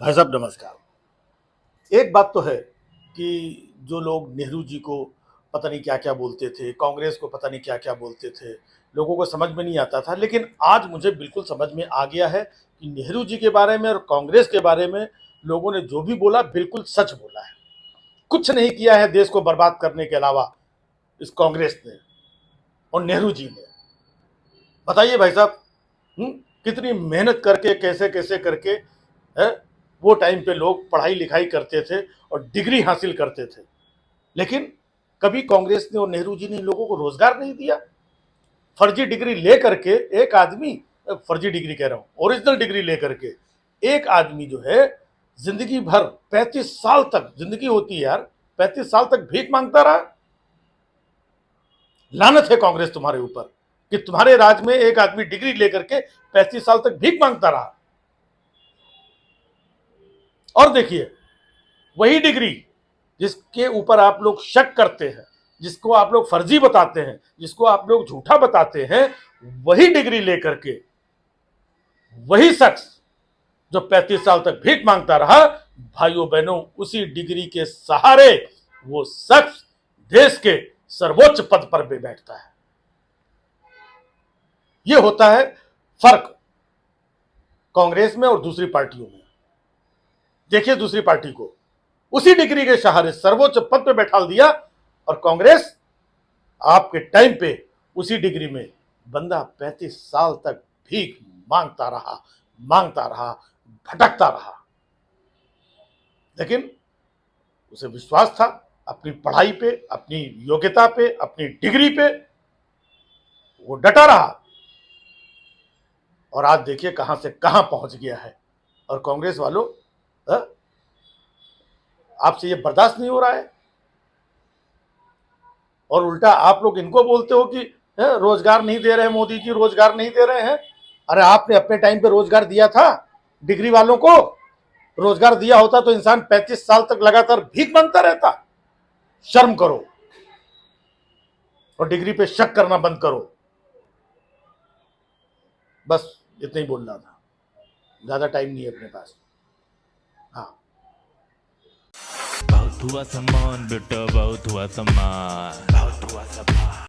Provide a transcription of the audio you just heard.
भाई साहब नमस्कार। एक बात तो है कि जो लोग नेहरू जी को पता नहीं क्या क्या बोलते थे, कांग्रेस को पता नहीं क्या क्या बोलते थे, लोगों को समझ में नहीं आता था। लेकिन आज मुझे बिल्कुल समझ में आ गया है कि नेहरू जी के बारे में और कांग्रेस के बारे में लोगों ने जो भी बोला बिल्कुल सच बोला है। कुछ नहीं किया है देश को बर्बाद करने के अलावा इस कांग्रेस ने और नेहरू जी ने। बताइए भाई साहब, कितनी मेहनत करके कैसे कैसे करके है, वो टाइम पे लोग पढ़ाई लिखाई करते थे और डिग्री हासिल करते थे। लेकिन कभी कांग्रेस ने और नेहरू जी ने लोगों को रोजगार नहीं दिया। फर्जी डिग्री लेकर के एक आदमी, फर्जी डिग्री कह रहा हूं, ओरिजिनल डिग्री लेकर के एक आदमी जो है जिंदगी भर 35 साल तक, जिंदगी होती है यार, 35 साल तक भीख मांगता रहा। लानत है कांग्रेस तुम्हारे ऊपर कि तुम्हारे राज में एक आदमी डिग्री लेकर के 35 साल तक भीख मांगता रहा। और देखिए, वही डिग्री जिसके ऊपर आप लोग शक करते हैं, जिसको आप लोग फर्जी बताते हैं, जिसको आप लोग झूठा बताते हैं, वही डिग्री लेकर के वही शख्स जो 35 साल तक भीख मांगता रहा, भाइयों बहनों, उसी डिग्री के सहारे वो शख्स देश के सर्वोच्च पद पर भी बैठता है। यह होता है फर्क कांग्रेस में और दूसरी पार्टियों में। देखिए दूसरी पार्टी को उसी डिग्री के सहारे सर्वोच्च पद पे बैठा दिया, और कांग्रेस आपके टाइम पे उसी डिग्री में बंदा 35 साल तक भीख मांगता रहा, भटकता रहा। लेकिन उसे विश्वास था अपनी पढ़ाई पे, अपनी योग्यता पे, अपनी डिग्री पे, वो डटा रहा। और आज देखिए कहां से कहां पहुंच गया है। और कांग्रेस वालों, आपसे ये बर्दाश्त नहीं हो रहा है, और उल्टा आप लोग इनको बोलते हो कि रोजगार नहीं दे रहे हैं मोदी जी, रोजगार नहीं दे रहे हैं। अरे आपने अपने टाइम पे रोजगार दिया था डिग्री वालों को? रोजगार दिया होता तो इंसान 35 साल तक लगातार भीख मांगता रहता? शर्म करो और डिग्री पे शक करना बंद करो। बस इतना ही बोलना था, ज्यादा टाइम नहीं है अपने पास। हाँ, बहुत हुआ सम्मान बेटा, बहुत हुआ सम्मान, बहुत हुआ सम्मान।